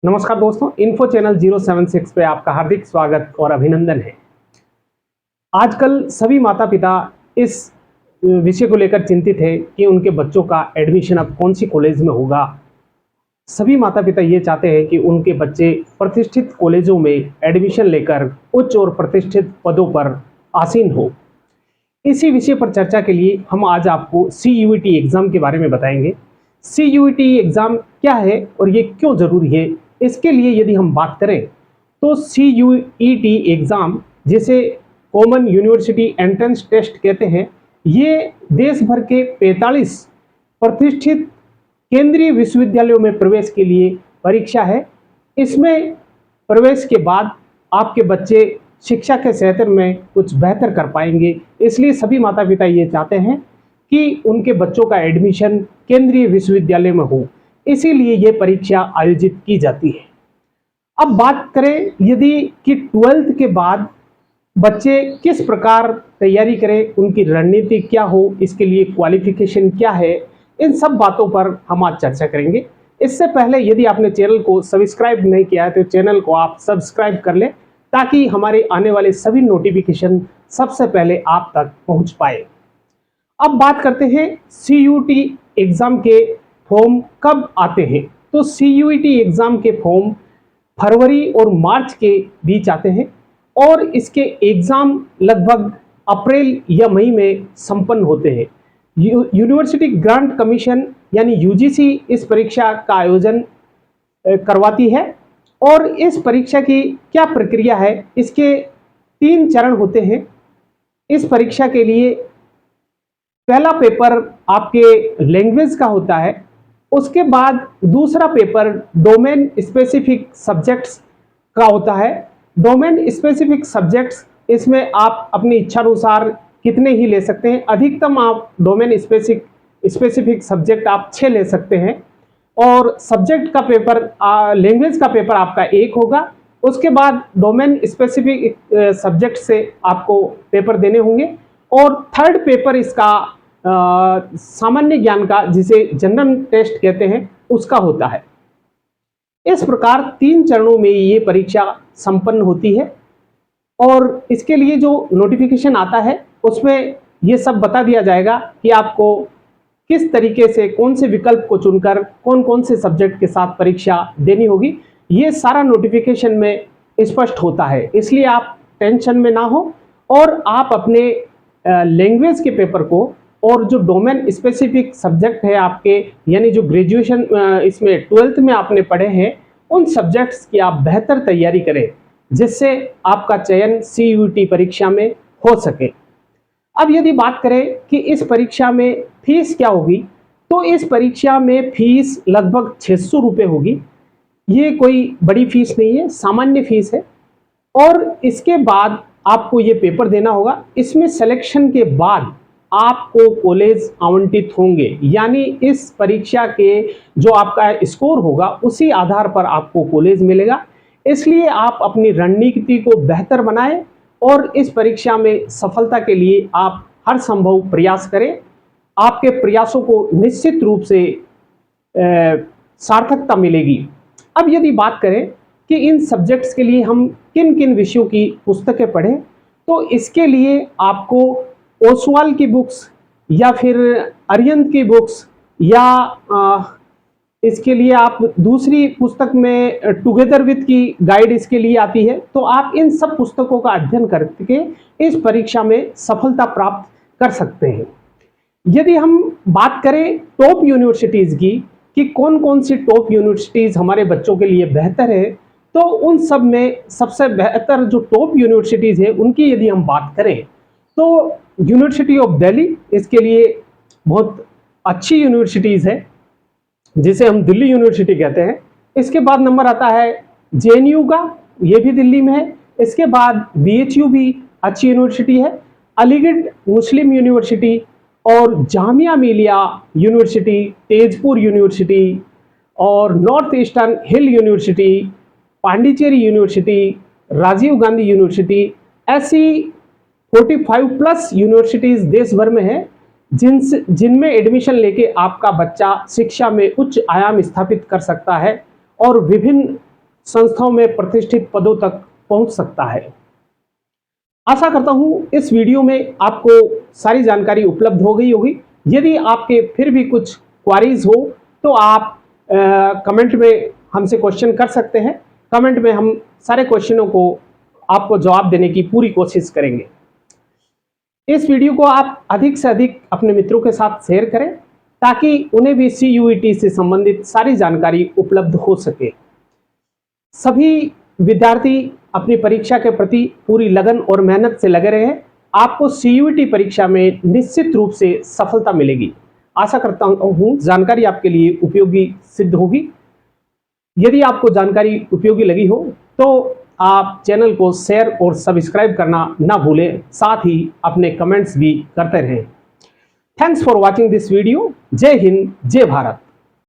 नमस्कार दोस्तों, info channel 076 पे आपका हार्दिक स्वागत और अभिनंदन है। आजकल सभी माता पिता इस विषय को लेकर चिंतित है कि उनके बच्चों का एडमिशन अब कौन सी कॉलेज में होगा। सभी माता पिता ये चाहते हैं कि उनके बच्चे प्रतिष्ठित कॉलेजों में एडमिशन लेकर उच्च और प्रतिष्ठित पदों पर आसीन हो। इसी विषय पर चर्चा के लिए हम आज आपको CUET एग्जाम के बारे में बताएंगे। CUET एग्जाम क्या है और ये क्यों जरूरी है, इसके लिए यदि हम बात करें तो CUET एग्जाम, जिसे कॉमन यूनिवर्सिटी एंट्रेंस टेस्ट कहते हैं, ये देश भर के 45 प्रतिष्ठित केंद्रीय विश्वविद्यालयों में प्रवेश के लिए परीक्षा है। इसमें प्रवेश के बाद आपके बच्चे शिक्षा के क्षेत्र में कुछ बेहतर कर पाएंगे, इसलिए सभी माता पिता ये चाहते हैं कि उनके बच्चों का एडमिशन केंद्रीय विश्वविद्यालय में हो, इसीलिए ये परीक्षा आयोजित की जाती है। अब बात करें यदि कि 12th के बाद बच्चे किस प्रकार तैयारी करें, उनकी रणनीति क्या हो, इसके लिए क्वालिफिकेशन क्या है, इन सब बातों पर हम आज चर्चा करेंगे। इससे पहले यदि आपने चैनल को सब्सक्राइब नहीं किया है तो चैनल को आप सब्सक्राइब कर लें, ताकि हमारे आने वाले सभी नोटिफिकेशन सबसे पहले आप तक पहुंच पाए। अब बात करते हैं CUET एग्जाम के फॉर्म कब आते हैं। तो CUET एग्जाम के फॉर्म फरवरी और मार्च के बीच आते हैं और इसके एग्जाम लगभग अप्रैल या मई में संपन्न होते हैं। यूनिवर्सिटी ग्रांट कमीशन यानी UGC इस परीक्षा का आयोजन करवाती है और इस परीक्षा की क्या प्रक्रिया है, इसके 3 चरण होते हैं। इस परीक्षा के लिए पहला पेपर आपके लैंग्वेज का होता है, उसके बाद दूसरा पेपर डोमेन स्पेसिफिक सब्जेक्ट्स का होता है। डोमेन स्पेसिफिक सब्जेक्ट्स, इसमें आप अपनी इच्छा अनुसार कितने ही ले सकते हैं, अधिकतम आप डोमेन स्पेसिफिक सब्जेक्ट आप 6 ले सकते हैं और सब्जेक्ट का पेपर लैंग्वेज का पेपर आपका 1 होगा। उसके बाद डोमेन स्पेसिफिक सब्जेक्ट से आपको पेपर देने होंगे और थर्ड पेपर इसका सामान्य ज्ञान का, जिसे जनरल टेस्ट कहते हैं, उसका होता है। इस प्रकार 3 चरणों में ये परीक्षा संपन्न होती है और इसके लिए जो नोटिफिकेशन आता है उसमें ये सब बता दिया जाएगा कि आपको किस तरीके से कौन से विकल्प को चुनकर कौन कौन से सब्जेक्ट के साथ परीक्षा देनी होगी। ये सारा नोटिफिकेशन में स्पष्ट होता है, इसलिए आप टेंशन में ना हो और आप अपने लैंग्वेज के पेपर को और जो डोमेन स्पेसिफिक सब्जेक्ट है आपके, यानी जो ग्रेजुएशन इसमें 12th में आपने पढ़े हैं, उन सब्जेक्ट्स की आप बेहतर तैयारी करें, जिससे आपका चयन CUET परीक्षा में हो सके। अब यदि बात करें कि इस परीक्षा में फीस क्या होगी, तो इस परीक्षा में फीस लगभग 600 रुपये होगी। ये कोई बड़ी फीस नहीं है, सामान्य फीस है और इसके बाद आपको ये पेपर देना होगा। इसमें सिलेक्शन के बाद आपको कॉलेज आवंटित होंगे, यानी इस परीक्षा के जो आपका स्कोर होगा उसी आधार पर आपको कॉलेज मिलेगा। इसलिए आप अपनी रणनीति को बेहतर बनाएं और इस परीक्षा में सफलता के लिए आप हर संभव प्रयास करें। आपके प्रयासों को निश्चित रूप से सार्थकता मिलेगी। अब यदि बात करें कि इन सब्जेक्ट्स के लिए हम किन किन विषयों की पुस्तकें पढ़ें, तो इसके लिए आपको ओसवाल की बुक्स या फिर अरिहंत की बुक्स या इसके लिए आप दूसरी पुस्तक में टुगेदर विद की गाइड इसके लिए आती है, तो आप इन सब पुस्तकों का अध्ययन करके इस परीक्षा में सफलता प्राप्त कर सकते हैं। यदि हम बात करें टॉप यूनिवर्सिटीज़ की कि कौन कौन सी टॉप यूनिवर्सिटीज़ हमारे बच्चों के लिए बेहतर है, तो उन सब में सबसे बेहतर जो टॉप यूनिवर्सिटीज़ है उनकी यदि हम बात करें तो यूनिवर्सिटी ऑफ दिल्ली इसके लिए बहुत अच्छी यूनिवर्सिटीज़ है, जिसे हम दिल्ली यूनिवर्सिटी कहते हैं। इसके बाद नंबर आता है JNU का, ये भी दिल्ली में है। इसके बाद BHU भी अच्छी यूनिवर्सिटी है, अलीगढ़ मुस्लिम यूनिवर्सिटी और जामिया मिलिया यूनिवर्सिटी, तेजपुर यूनिवर्सिटी और north eastern hill university, Pondicherry university, Rajiv Gandhi university, ऐसी 45+ यूनिवर्सिटीज़ देश भर में है जिनमें एडमिशन लेके आपका बच्चा शिक्षा में उच्च आयाम स्थापित कर सकता है और विभिन्न संस्थाओं में प्रतिष्ठित पदों तक पहुंच सकता है। आशा करता हूं इस वीडियो में आपको सारी जानकारी उपलब्ध हो गई होगी। यदि आपके फिर भी कुछ क्वारीज हो तो आप कमेंट में हमसे क्वेश्चन कर सकते हैं। कमेंट में हम सारे क्वेश्चनों को आपको जवाब देने की पूरी कोशिश करेंगे। इस वीडियो को आप अधिक से अधिक अपने मित्रों के साथ शेयर करें ताकि उन्हें भी CUET से संबंधित सारी जानकारी उपलब्ध हो सके। सभी विद्यार्थी अपनी परीक्षा के प्रति पूरी लगन और मेहनत से लगे रहे। आपको CUET परीक्षा में निश्चित रूप से सफलता मिलेगी। आशा करता हूं जानकारी आपके लिए उपयोगी सिद्ध होगी। यदि आपको जानकारी उपयोगी लगी हो तो आप चैनल को शेयर और सब्सक्राइब करना ना भूलें, साथ ही अपने कमेंट्स भी करते रहें। Thanks for watching this video. जय हिंद, जय भारत।